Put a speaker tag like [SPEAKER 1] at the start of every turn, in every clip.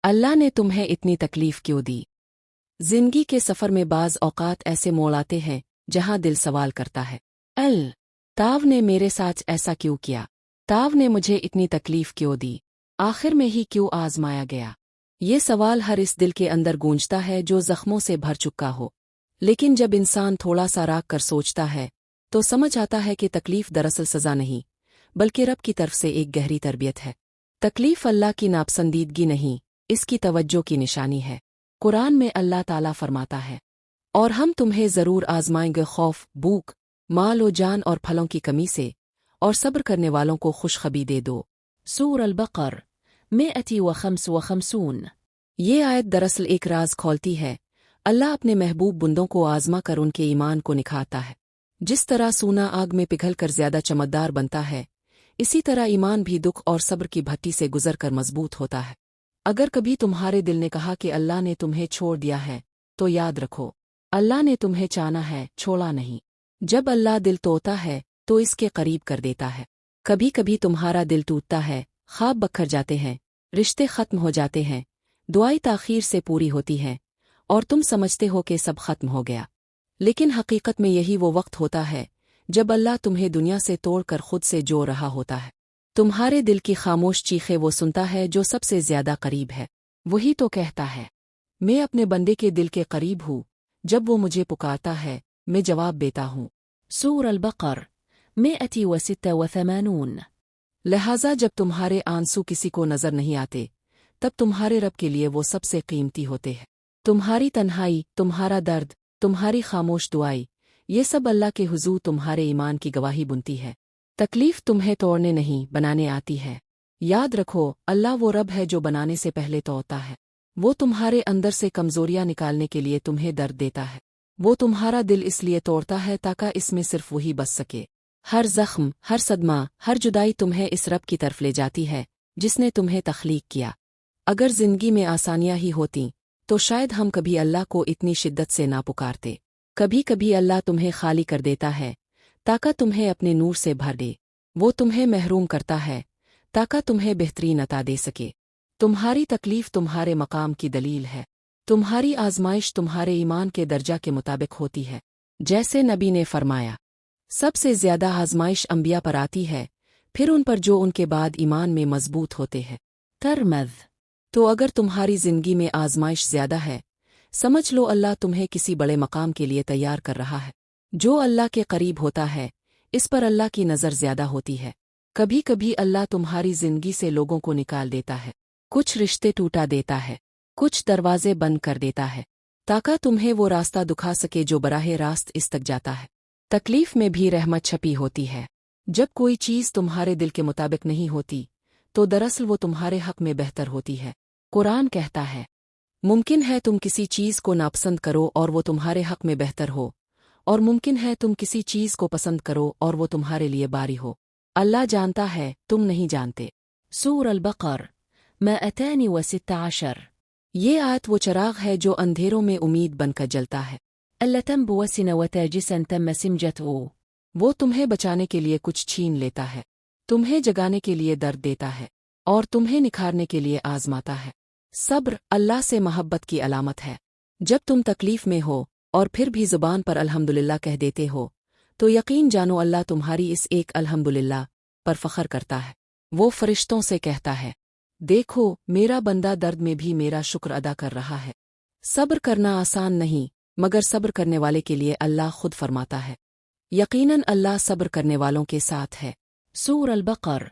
[SPEAKER 1] अल्लाह ने तुम्हें इतनी तकलीफ क्यों दी? जिंदगी के सफ़र में बाज़ औक़ात ऐसे मोड़ आते हैं जहां दिल सवाल करता है, ताव ने मेरे साथ ऐसा क्यों किया? ताव ने मुझे इतनी तकलीफ क्यों दी? आखिर में ही क्यों आजमाया गया? ये सवाल हर इस दिल के अंदर गूंजता है जो जख्मों से भर चुका हो। लेकिन जब इंसान थोड़ा सा राग कर सोचता है तो समझ आता है कि तकलीफ दरअसल सज़ा नहीं, बल्कि रब की तरफ से एक गहरी तरबियत है। तकलीफ अल्लाह की नापसंदीदगी नहीं, इसकी तवज्जो की निशानी है। कुरान में अल्लाह ताला फरमाता है, और हम तुम्हें ज़रूर आजमाएंगे खौफ, भूख, माल व जान और फलों की कमी से, और सब्र करने वालों को खुशखबरी दे दो। सूर अल-बकर 155। ये आयत दरअसल एक राज खोलती है। अल्लाह अपने महबूब बुंदों को आजमा कर उनके ईमान को निखारता है। जिस तरह सोना आग में पिघल कर ज्यादा चमकदार बनता है, इसी तरह ईमान भी दुख और सब्र की भट्टी से गुजर कर मजबूत होता है। अगर कभी तुम्हारे दिल ने कहा कि अल्लाह ने तुम्हें छोड़ दिया है, तो याद रखो, अल्लाह ने तुम्हें चाहा है, छोड़ा नहीं। जब अल्लाह दिल तोड़ता है तो इसके करीब कर देता है। कभी कभी तुम्हारा दिल टूटता है, ख्वाब बखर जाते हैं, रिश्ते खत्म हो जाते हैं, दुआएं ताखीर से पूरी होती हैं, और तुम समझते हो कि सब खत्म हो गया। लेकिन हकीकत में यही वो वक्त होता है जब अल्लाह तुम्हें दुनिया से तोड़कर खुद से जोड़ रहा होता है। तुम्हारे दिल की खामोश चीखें वो सुनता है जो सबसे ज्यादा करीब है। वही तो कहता है, मैं अपने बंदे के दिल के करीब हूँ, जब वो मुझे पुकारता है मैं जवाब देता हूँ। सूर अल-बकर 186। लिहाजा जब तुम्हारे आंसू किसी को नजर नहीं आते, तब तुम्हारे रब के लिए वो सबसे कीमती होते हैं। तुम्हारी तन्हाई, तुम्हारा दर्द, तुम्हारी खामोश दुआई, ये सब अल्लाह के हुजूर तुम्हारे ईमान की गवाही बुनती है। तकलीफ तुम्हें तोड़ने नहीं, बनाने आती है। याद रखो, अल्लाह वो रब है जो बनाने से पहले तोड़ता है। वो तुम्हारे अंदर से कमजोरियां निकालने के लिए तुम्हें दर्द देता है। वो तुम्हारा दिल इसलिए तोड़ता है ताकि इसमें सिर्फ वही बच सके। हर जख्म, हर सदमा, हर जुदाई तुम्हें इस रब की तरफ ले जाती है जिसने तुम्हें तख्लीक किया। अगर जिंदगी में आसानियां ही होती तो शायद हम कभी अल्लाह को इतनी शिद्दत से ना पुकारते। कभी कभी अल्लाह तुम्हें खाली कर देता है ताकि तुम्हें अपने नूर से भर दे। वो तुम्हें महरूम करता है ताकि तुम्हें बेहतरीन अता दे सके। तुम्हारी तकलीफ तुम्हारे मकाम की दलील है। तुम्हारी आजमाइश तुम्हारे ईमान के दर्जा के मुताबिक होती है। जैसे नबी ने फरमाया, सबसे ज्यादा आजमाइश अंबिया पर आती है, फिर उन पर जो उनके बाद ईमान में मजबूत होते हैं। तरमज़। तो अगर तुम्हारी जिंदगी में आजमाइश ज्यादा है, समझ लो अल्लाह तुम्हें किसी बड़े मकाम के लिए तैयार कर रहा है। जो अल्लाह के करीब होता है, इस पर अल्लाह की नज़र ज्यादा होती है। कभी कभी अल्लाह तुम्हारी जिंदगी से लोगों को निकाल देता है, कुछ रिश्ते टूटा देता है, कुछ दरवाजे बंद कर देता है, ताकि तुम्हें वो रास्ता दिखा सके जो बराहे रास्त इस तक जाता है। तकलीफ में भी रहमत छपी होती है। जब कोई चीज़ तुम्हारे दिल के मुताबिक नहीं होती, तो दरअसल वो तुम्हारे हक में बेहतर होती है। कुरान कहता है, मुमकिन है तुम किसी चीज़ को नापसंद करो और वो तुम्हारे हक में बेहतर हो, और मुमकिन है तुम किसी चीज़ को पसंद करो और वो तुम्हारे लिए बारी हो। अल्लाह जानता है, तुम नहीं जानते। सूर अल-बकर 116। ये आयत वो चिराग है जो अंधेरों में उम्मीद बनकर जलता है। वो तुम्हें बचाने के लिए कुछ छीन लेता है, तुम्हें जगाने के लिए दर्द देता है, और तुम्हें निखारने के लिए आजमाता है। सब्र अल्लाह से मोहब्बत की अलामत है। जब तुम तकलीफ में हो और फिर भी ज़ुबान पर अल्हम्दुलिल्लाह कह देते हो, तो यकीन जानो अल्लाह तुम्हारी इस एक अल्हम्दुलिल्लाह पर फ़ख्र करता है। वो फरिश्तों से कहता है, देखो मेरा बंदा दर्द में भी मेरा शुक्र अदा कर रहा है। सब्र करना आसान नहीं, मगर सब्र करने वाले के लिए अल्लाह खुद फरमाता है, यकीनन अल्लाह सब्र करने वालों के साथ है। सूर अल-बकर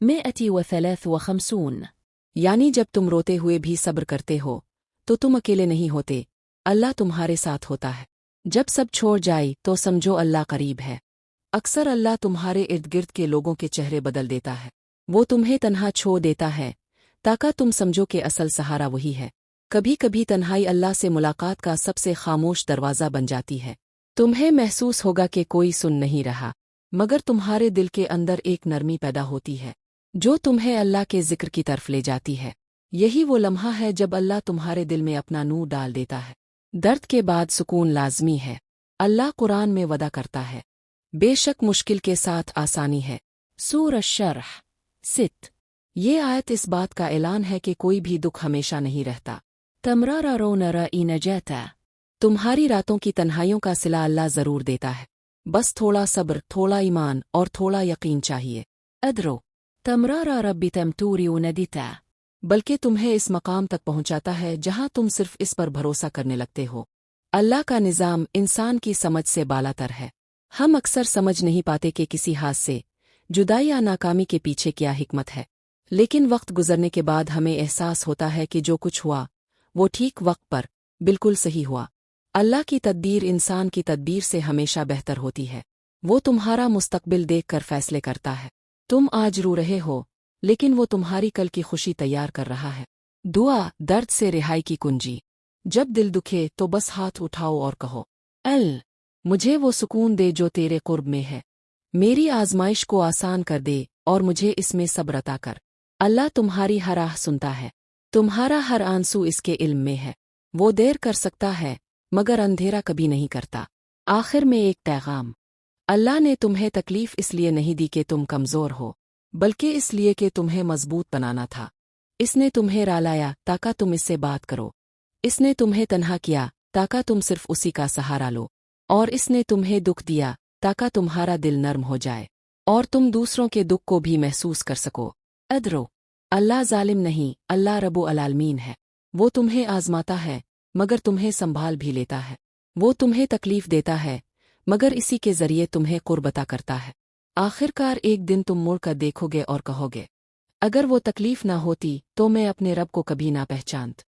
[SPEAKER 1] 153। यानी जब तुम रोते हुए भी सब्र करते हो तो तुम अकेले नहीं होते, अल्लाह तुम्हारे साथ होता है। जब सब छोड़ जाए तो समझो अल्लाह करीब है। अक्सर अल्लाह तुम्हारे इर्द गिर्द के लोगों के चेहरे बदल देता है। वो तुम्हें तन्हा छोड़ देता है ताकि तुम समझो कि असल सहारा वही है। कभी कभी तन्हाई अल्लाह से मुलाकात का सबसे खामोश दरवाज़ा बन जाती है। तुम्हें महसूस होगा कि कोई सुन नहीं रहा, मगर तुम्हारे दिल के अंदर एक नरमी पैदा होती है जो तुम्हें अल्लाह के जिक्र की तरफ ले जाती है। यही वो लम्हा है जब अल्लाह तुम्हारे दिल में अपना नूर डाल देता है। दर्द के बाद सुकून लाजमी है। अल्लाह कुरान में वदा करता है, बेशक मुश्किल के साथ आसानी है। सूरह अश-शरह 6। ये आयत इस बात का ऐलान है कि कोई भी दुख हमेशा नहीं रहता। तमरारा रो नरा ई नजाता, तुम्हारी रातों की तन्हाइयों का सिला अल्लाह ज़रूर देता है। बस थोड़ा सब्र, थोड़ा ईमान और थोड़ा यकीन चाहिए। अदरो तमरारा रब्बी तमटूरी नदीता, बल्कि तुम्हें इस मकाम तक पहुंचाता है जहां तुम सिर्फ इस पर भरोसा करने लगते हो। अल्लाह का निज़ाम इंसान की समझ से बालातर है। हम अक्सर समझ नहीं पाते कि किसी हादसे, जुदाई या नाकामी के पीछे क्या हिकमत है, लेकिन वक्त गुजरने के बाद हमें एहसास होता है कि जो कुछ हुआ वो ठीक वक्त पर बिल्कुल सही हुआ। अल्लाह की तदबीर इंसान की तदबीर से हमेशा बेहतर होती है। वो तुम्हारा मुस्तकबिल देखकर फैसले करता है। तुम आज रो रहे हो, लेकिन वो तुम्हारी कल की खुशी तैयार कर रहा है। दुआ दर्द से रिहाई की कुंजी। जब दिल दुखे तो बस हाथ उठाओ और कहो, अल मुझे वो सुकून दे जो तेरे कुर्ब में है। मेरी आजमाइश को आसान कर दे और मुझे इसमें सब्र अता कर। अल्लाह तुम्हारी हर आह सुनता है, तुम्हारा हर आंसू इसके इल्म में है। वो देर कर सकता है मगर अंधेरा कभी नहीं करता। आखिर में एक पैगाम, अल्लाह ने तुम्हें तकलीफ इसलिए नहीं दी कि तुम कमज़ोर हो, बल्कि इसलिए कि तुम्हें मजबूत बनाना था। इसने तुम्हें रालाया ताकि तुम इससे बात करो। इसने तुम्हें तन्हा किया ताकि तुम सिर्फ उसी का सहारा लो। और इसने तुम्हें दुख दिया ताकि तुम्हारा दिल नर्म हो जाए और तुम दूसरों के दुख को भी महसूस कर सको। अदरो अल्लाह जालिम नहीं, अल्लाह रब्बुल आलमीन है। वो तुम्हें आजमाता है मगर तुम्हें संभाल भी लेता है। वो तुम्हें तकलीफ देता है मगर इसी के जरिए तुम्हें कुर्बता करता है। आखिरकार एक दिन तुम मुड़ कर देखोगे और कहोगे, अगर वो तकलीफ ना होती तो मैं अपने रब को कभी ना पहचानता।